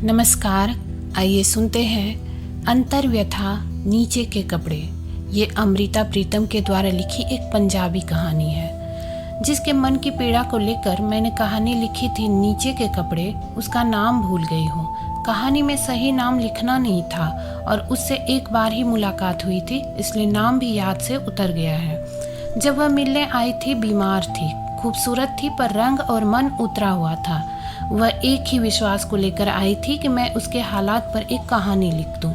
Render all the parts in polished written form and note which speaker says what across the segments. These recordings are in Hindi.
Speaker 1: नमस्कार। आइए सुनते हैं अंतर्व्यथा नीचे के कपड़े। ये अमृता प्रीतम के द्वारा लिखी एक पंजाबी कहानी है। जिसके मन की पीड़ा को लेकर मैंने कहानी लिखी थी नीचे के कपड़े, उसका नाम भूल गई हूँ। कहानी में सही नाम लिखना नहीं था और उससे एक बार ही मुलाकात हुई थी, इसलिए नाम भी याद से उतर गया है। जब वह मिलने आई थी बीमार थी, खूबसूरत थी पर रंग और मन उतरा हुआ था। वह एक ही विश्वास को लेकर आई थी कि मैं उसके हालात पर एक कहानी लिख दूं।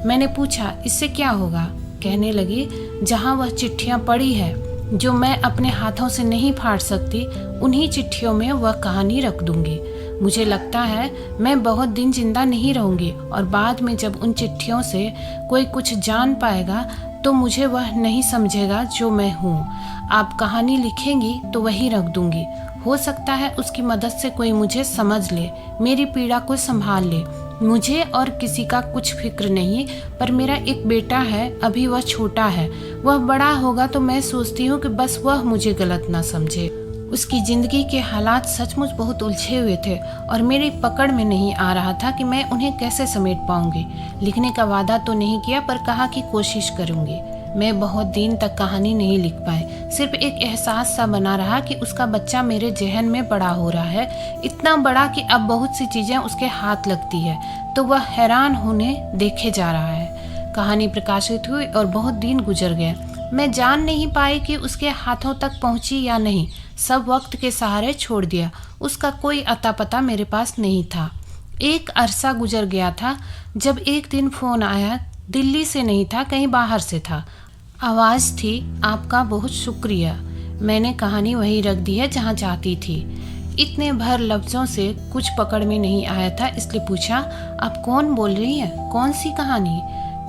Speaker 1: मैंने पूछा, इससे क्या होगा? कहने लगी, जहां वह चिट्ठियां पड़ी है जो मैं अपने हाथों से नहीं फाड़ सकती, उन्हीं चिट्ठियों में वह कहानी रख दूंगी। मुझे लगता है मैं बहुत दिन जिंदा नहीं रहूंगी और बाद में जब उन चिट्ठियों से कोई कुछ जान पाएगा तो मुझे वह नहीं समझेगा जो मैं हूँ। आप कहानी लिखेंगी तो वही रख दूंगी। हो सकता है उसकी मदद से कोई मुझे समझ ले, मेरी पीड़ा को संभाल ले। मुझे और किसी का कुछ फिक्र नहीं, पर मेरा एक बेटा है, अभी वह छोटा है। वह बड़ा होगा तो मैं सोचती हूँ कि बस वह मुझे गलत ना समझे। उसकी जिंदगी के हालात सचमुच बहुत उलझे हुए थे और मेरी पकड़ में नहीं आ रहा था कि मैं उन्हें कैसे समेट पाऊंगी। लिखने का वादा तो नहीं किया, पर कहा कि कोशिश करूंगी। मैं बहुत दिन तक कहानी नहीं लिख पाई। सिर्फ एक एहसास सा बना रहा कि उसका बच्चा मेरे जहन में बड़ा हो रहा है, इतना बड़ा कि अब बहुत सी चीजें उसके हाथ लगती है तो वह हैरान होने देखे जा रहा है। कहानी प्रकाशित हुई और बहुत दिन गुजर गए। मैं जान नहीं पाई कि उसके हाथों तक पहुंची या नहीं। सब वक्त के सहारे छोड़ दिया। उसका कोई अता पता मेरे पास नहीं था। एक अरसा गुजर गया था जब एक दिन फोन आया। दिल्ली से नहीं था, कहीं बाहर से था। आवाज़ थी, आपका बहुत शुक्रिया। मैंने कहानी वहीं रख दी है जहाँ चाहती थी। इतने भर लफ्ज़ों से कुछ पकड़ में नहीं आया था, इसलिए पूछा, आप कौन बोल रही हैं? कौन सी कहानी?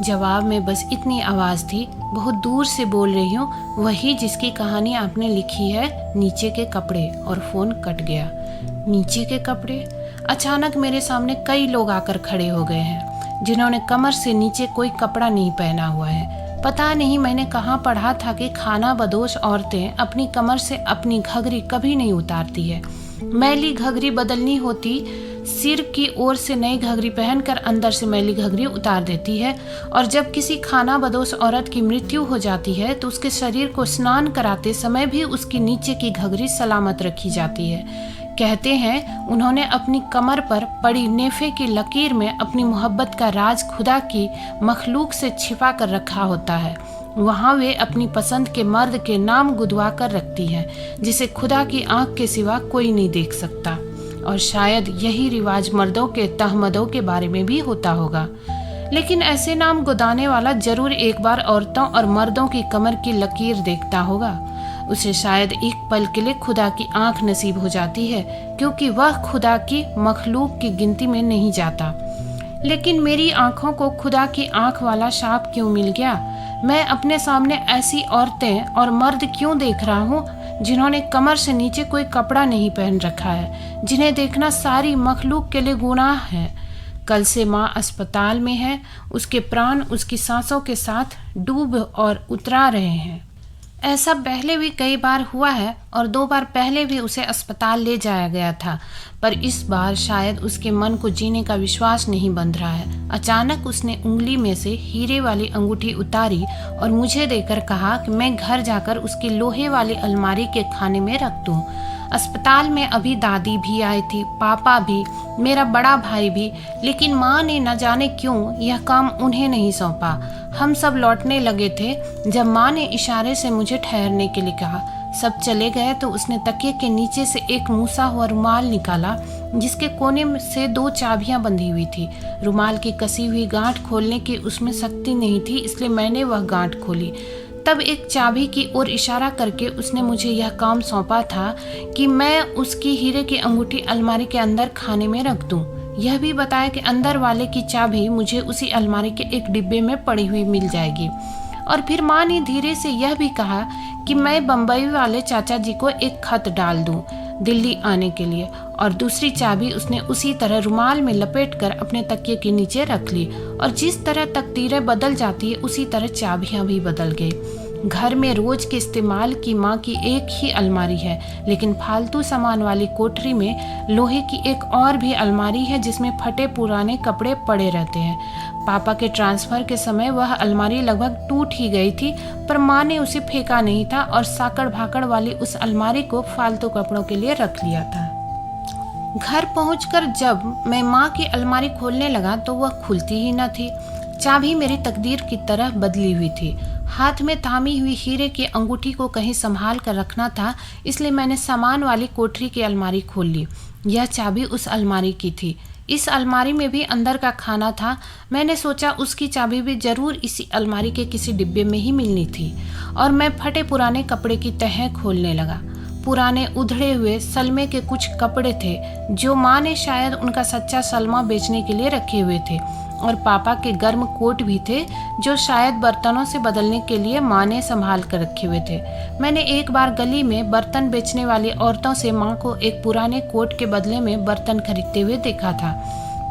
Speaker 1: जवाब में बस इतनी आवाज़ थी, बहुत दूर से बोल रही हूँ, वही जिसकी कहानी आपने लिखी है, नीचे के कपड़े। और फ़ोन कट गया। नीचे के कपड़े? अचानक मेरे सामने कई लोग आकर खड़े हो गए हैं जिन्होंने कमर से नीचे कोई कपड़ा नहीं पहना हुआ है। पता नहीं मैंने कहाँ पढ़ा था कि खाना बदोश औरतें अपनी कमर से अपनी घघरी कभी नहीं उतारती है। मैली घघरी बदलनी होती, सिर की ओर से नई घघरी पहनकर अंदर से मैली घघरी उतार देती है। और जब किसी खाना बदोश औरत की मृत्यु हो जाती है तो उसके शरीर को स्नान कराते समय भी उसकी नीचे की घघरी सलामत रखी जाती है। कहते हैं उन्होंने अपनी कमर पर पड़ी नेफे की लकीर में अपनी मोहब्बत का राज खुदा की मखलूक से छिपा कर रखा होता है। वहाँ वे अपनी पसंद के मर्द के नाम गुदवा कर रखती हैं, जिसे खुदा की आंख के सिवा कोई नहीं देख सकता। और शायद यही रिवाज मर्दों के तहमदों के बारे में भी होता होगा। लेकिन ऐसे नाम गुदाने वाला जरूर एक बार औरतों और मर्दों की कमर की लकीर देखता होगा। उसे शायद एक पल के लिए खुदा की आंख नसीब हो जाती है, क्योंकि वह खुदा की मखलूक की गिनती में नहीं जाता। लेकिन मेरी आंखों को खुदा की आंख वाला शाप क्यों मिल गया? मैं अपने सामने ऐसी औरतें और मर्द क्यों देख रहा हूँ जिन्होंने कमर से नीचे कोई कपड़ा नहीं पहन रखा है, जिन्हें देखना सारी मखलूक के लिए गुनाह है। कल से माँ अस्पताल में है, उसके प्राण उसकी सांसों के साथ डूब और उतरा रहे हैं। ऐसा पहले भी कई बार हुआ है और 2 बार पहले भी उसे अस्पताल ले जाया गया था, पर इस बार शायद उसके मन को जीने का विश्वास नहीं बंध रहा है। अचानक उसने उंगली में से हीरे वाली अंगूठी उतारी और मुझे देकर कहा कि मैं घर जाकर उसकी लोहे वाली अलमारी के खाने में रख दूं। अस्पताल में अभी दादी भी आई थी, पापा भी, मेरा बड़ा भाई भी, लेकिन माँ ने न जाने क्यों यह काम उन्हें नहीं सौंपा। हम सब लौटने लगे थे जब माँ ने इशारे से मुझे ठहरने के लिए कहा। सब चले गए तो उसने तकिए के नीचे से एक मूसा हुआ रुमाल निकाला, जिसके कोने से 2 चाबियां बंधी हुई थी। रुमाल की कसी हुई गांठ खोलने की उसमें शक्ति नहीं थी, इसलिए मैंने वह गांठ खोली। तब एक चाबी की ओर इशारा करके उसने मुझे यह काम सौंपा था कि मैं उसकी हीरे की अंगूठी अलमारी के अंदर खाने में रख दूं। यह भी बताया कि अंदर वाले की चाबी मुझे उसी अलमारी के एक डिब्बे में पड़ी हुई मिल जाएगी। और फिर माँ ने धीरे से यह भी कहा कि मैं बम्बई वाले चाचा जी को एक खत डाल दूं दिल्ली आने के लिए, और दूसरी चाबी उसने उसी तरह रुमाल में लपेटकर अपने तकिए के नीचे रख ली। और जिस तरह तकदीरें बदल जाती है उसी तरह चाबियां भी बदल गई। घर में रोज के इस्तेमाल की माँ की एक ही अलमारी है, लेकिन फालतू सामान वाली कोठरी में लोहे की एक और भी अलमारी है जिसमें फटे पुराने कपड़े पड़े रहते हैं। पापा के ट्रांसफर के समय वह अलमारी लगभग टूट ही गई थी, पर माँ ने उसे फेंका नहीं था और साकड़ भाकड़ वाली उस अलमारी को फालतू कपड़ों के लिए रख लिया था। घर पहुंचकर जब मैं माँ की अलमारी खोलने लगा तो वह खुलती ही न थी। चाबी मेरी तकदीर की तरह बदली हुई थी। हाथ में थामी हुई हीरे की अंगूठी को कहीं संभाल कर रखना था, इसलिए मैंने सामान वाली कोठरी की अलमारी खोल ली। यह चाबी उस अलमारी की थी। इस अलमारी में भी अंदर का खाना था। मैंने सोचा उसकी चाबी भी जरूर इसी अलमारी के किसी डिब्बे में ही मिलनी थी, और मैं फटे पुराने कपड़े की तह खोलने लगा। पुराने उधड़े हुए सलमे के कुछ कपड़े थे जो माँ ने शायद उनका सच्चा सलमा बेचने के लिए रखे हुए थे, और पापा के गर्म कोट भी थे जो शायद बर्तनों से बदलने के लिए माँ ने संभाल कर रखे हुए थे। मैंने एक बार गली में बर्तन बेचने वाली औरतों से माँ को एक पुराने कोट के बदले में बर्तन खरीदते हुए देखा था,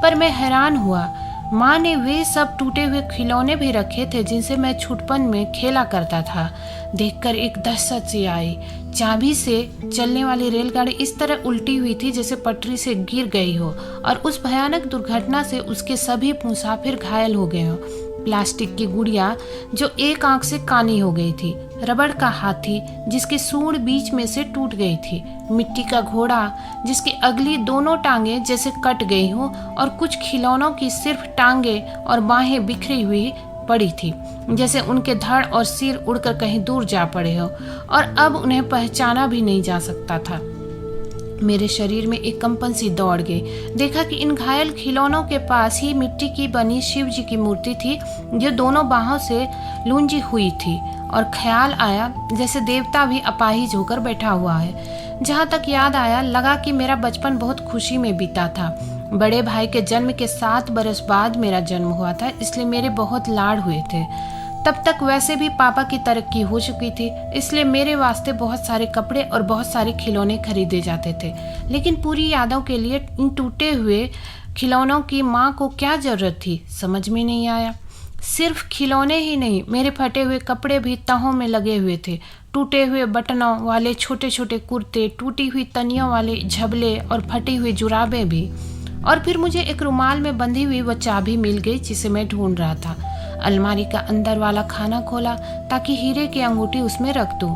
Speaker 1: पर मैं हैरान हुआ। माँ ने वे सब टूटे हुए खिलौने भी रखे थे जिनसे मैं छुटपन में खेला करता था। देखकर एक दहशत सी आई। चाबी से चलने वाली रेलगाड़ी इस तरह उल्टी हुई थी जैसे पटरी से गिर गई हो, और उस भयानक दुर्घटना से उसके सभी मुसाफिर घायल हो गए हो। प्लास्टिक की गुड़िया जो एक आंख से कानी हो गई थी, रबड़ का हाथी जिसकी सूंड बीच में से टूट गई थी, मिट्टी का घोड़ा जिसकी अगली दोनों टांगे जैसे कट गई हो, और कुछ खिलौनों की सिर्फ टांगे और बाहें बिखरी हुई पड़ी थी जैसे उनके धड़ और सिर उड़कर कहीं दूर जा पड़े हो और अब उन्हें पहचाना भी नहीं जा सकता था। मेरे शरीर में एक कंपन सी दौड़ गई। देखा कि इन घायल खिलौनों के पास ही मिट्टी की बनी शिव जी की मूर्ति थी जो दोनों बाहों से लूंजी हुई थी, और ख्याल आया जैसे देवता भी अपाहिज होकर बैठा हुआ है। जहाँ तक याद आया लगा कि मेरा बचपन बहुत खुशी में बीता था। बड़े भाई के जन्म के 7 बरस बाद मेरा जन्म हुआ था, इसलिए मेरे बहुत लाड हुए थे। तब तक वैसे भी पापा की तरक्की हो चुकी थी, इसलिए मेरे वास्ते बहुत सारे कपड़े और बहुत सारे खिलौने खरीदे जाते थे। लेकिन पूरी यादों के लिए इन टूटे हुए खिलौनों की माँ को क्या जरूरत थी, समझ में नहीं आया। सिर्फ खिलौने ही नहीं, मेरे फटे हुए कपड़े भी तहों में लगे हुए थे। टूटे हुए बटनों वाले छोटे छोटे कुर्ते, टूटी हुई तनियों वाले झबले और फटी हुई जुराबें भी। और फिर मुझे एक रुमाल में बंधी हुई वह चाबी मिल गई जिसे मैं ढूंढ रहा था। अलमारी का अंदर वाला खाना खोला ताकि हीरे की अंगूठी उसमें रख दूं।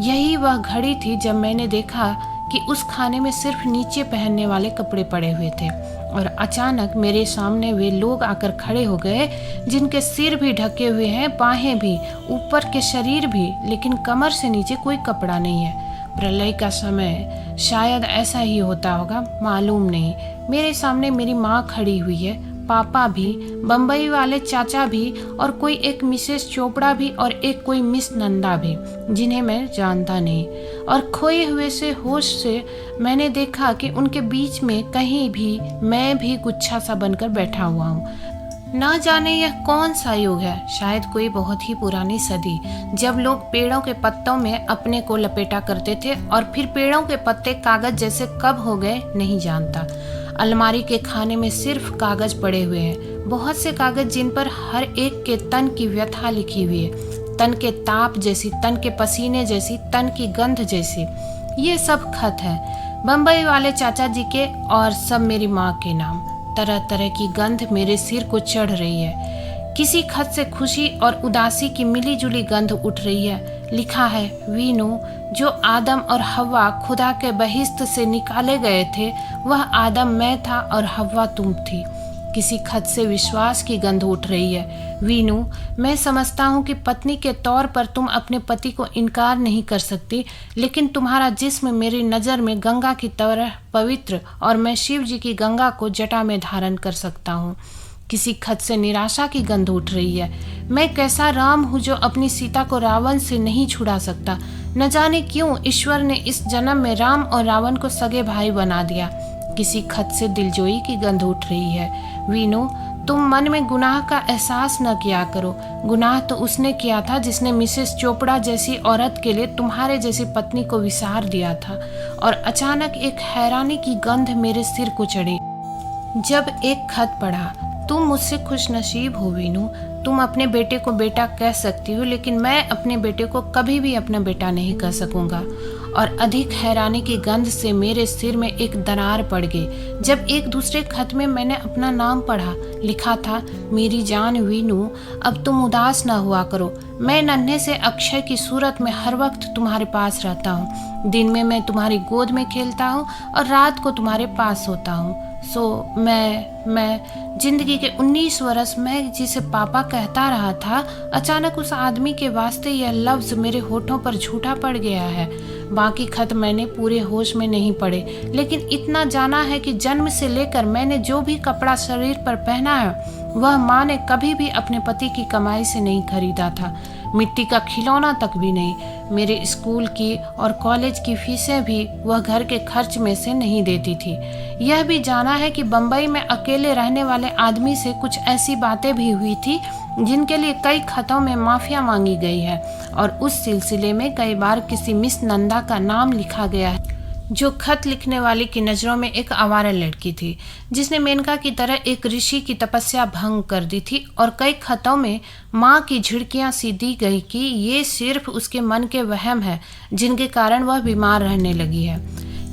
Speaker 1: यही वह घड़ी थी जब मैंने देखा कि उस खाने में सिर्फ नीचे पहनने वाले कपड़े पड़े हुए थे, और अचानक मेरे सामने वे लोग आकर खड़े हो गए जिनके सिर भी ढके हुए हैं, बाहें भी, ऊपर के शरीर भी, लेकिन कमर से नीचे कोई कपड़ा नहीं है। प्रलय का समय शायद ऐसा ही होता होगा, मालूम नहीं। मेरे सामने मेरी माँ खड़ी हुई है, पापा भी, बम्बई वाले चाचा भी, और कोई एक मिसेस चोपड़ा भी, और एक कोई मिस नंदा भी जिन्हें मैं जानता नहीं। और खोए हुए से होश से मैंने देखा कि उनके बीच में कहीं भी मैं भी गुच्छा सा बनकर बैठा हुआ हूँ। ना जाने यह कौन सा युग है, शायद कोई बहुत ही पुरानी सदी, जब लोग पेड़ों के पत्तों में अपने को लपेटा करते थे, और फिर पेड़ों के पत्ते कागज जैसे कब हो गए नहीं जानता। अलमारी के खाने में सिर्फ कागज पड़े हुए हैं, बहुत से कागज जिन पर हर एक के तन की व्यथा लिखी हुई है, तन के ताप जैसी, तन के पसीने जैसी, तन की गंध जैसी। ये सब खत है बम्बई वाले चाचा जी के और सब मेरी माँ के नाम। तरह तरह की गंध मेरे सिर को चढ़ रही है। किसी खत से खुशी और उदासी की मिली जुली गंध उठ रही है। लिखा है, वीनू, जो आदम और हव्वा खुदा के बहिश्त से निकाले गए थे, वह आदम मैं था और हव्वा तुम थी। किसी खत से विश्वास की गंध उठ रही है। वीनू, मैं समझता हूँ कि पत्नी के तौर पर तुम अपने पति को इनकार नहीं कर सकती, लेकिन तुम्हारा जिस्म मेरी नज़र में गंगा की तरह पवित्र, और मैं शिव जी की गंगा को जटा में धारण कर सकता हूँ। किसी खत से निराशा की गंध उठ रही है। मैं कैसा राम हूँ जो अपनी सीता को रावण से नहीं छुड़ा सकता। न जाने क्यों ईश्वर ने इस जन्म में राम और रावण को सगे भाई बना दिया। किसी खत से दिलजोई की गंध उठ रही है। वीनू, तुम मन में गुनाह का एहसास न किया करो। गुनाह तो उसने किया था जिसने मिसेस चोपड़ा जैसी औरत के लिए तुम्हारे जैसी पत्नी को विसार दिया था। और अचानक एक हैरानी की गंध मेरे सिर को चढ़ी जब एक खत पढ़ा। तुम मुझसे खुश नसीब हो वीनू, तुम अपने बेटे को बेटा कह सकती हो, लेकिन मैं अपने बेटे को कभी भी अपना बेटा नहीं कह सकूंगा। और अधिक हैरानी की गंध से मेरे सिर में एक दरार पड़ गई जब एक दूसरे खत में मैंने अपना नाम पढ़ा। लिखा था, मेरी जान वीनू, अब तुम उदास ना हुआ करो। मैं नन्हे से अक्षय की सूरत में हर वक्त तुम्हारे पास रहता हूँ। दिन में मैं तुम्हारी गोद में खेलता हूँ और रात को तुम्हारे पास सोता हूँ। मैं जिंदगी के 19 वर्ष मैं जिसे पापा कहता रहा था, अचानक उस आदमी के वास्ते यह लफ्ज मेरे होठों पर झूठा पड़ गया है। बाकी खत मैंने पूरे होश में नहीं पढ़े, लेकिन इतना जाना है कि जन्म से लेकर मैंने जो भी कपड़ा शरीर पर पहना है वह माँ ने कभी भी अपने पति की कमाई से नहीं खरीदा था। मिट्टी का खिलौना तक भी नहीं। मेरे स्कूल की और कॉलेज की फीसें भी वह घर के खर्च में से नहीं देती थी। यह भी जाना है कि बम्बई में अकेले रहने वाले आदमी से कुछ ऐसी बातें भी हुई थी जिनके लिए कई खतों में माफिया मांगी गई है, और उस सिलसिले में कई बार किसी मिस नंदा का नाम लिखा गया है, जो खत लिखने वाले की नज़रों में एक आवारा लड़की थी जिसने मेनका की तरह एक ऋषि की तपस्या भंग कर दी थी। और कई खतों में माँ की झिड़कियाँ सी दी गई कि ये सिर्फ उसके मन के वहम है जिनके कारण वह बीमार रहने लगी है।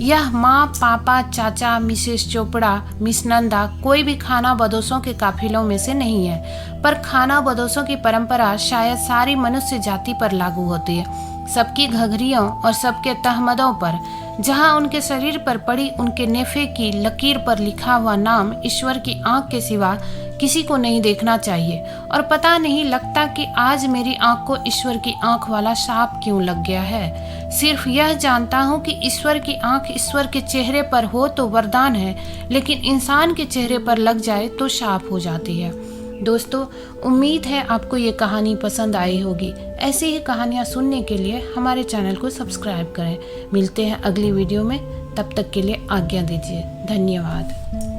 Speaker 1: यह माँ, पापा, चाचा, मिसेस चोपड़ा, मिस नंदा कोई भी खाना बदोशों के काफिलों में से नहीं है, पर खाना बदोशों की परंपरा शायद सारी मनुष्य जाति पर लागू होती है, सबकी घघरियों और सबके तहमदों पर। जहाँ उनके शरीर पर पड़ी उनके नेफे की लकीर पर लिखा हुआ नाम ईश्वर की आंख के सिवा किसी को नहीं देखना चाहिए। और पता नहीं लगता कि आज मेरी आंख को ईश्वर की आंख वाला शाप क्यों लग गया है। सिर्फ यह जानता हूँ कि ईश्वर की आंख ईश्वर के चेहरे पर हो तो वरदान है, लेकिन इंसान के चेहरे पर लग जाए तो शाप हो जाती है। दोस्तों, उम्मीद है आपको ये कहानी पसंद आई होगी। ऐसी ही कहानियाँ सुनने के लिए हमारे चैनल को सब्सक्राइब करें। मिलते हैं अगली वीडियो में, तब तक के लिए आज्ञा दीजिए। धन्यवाद।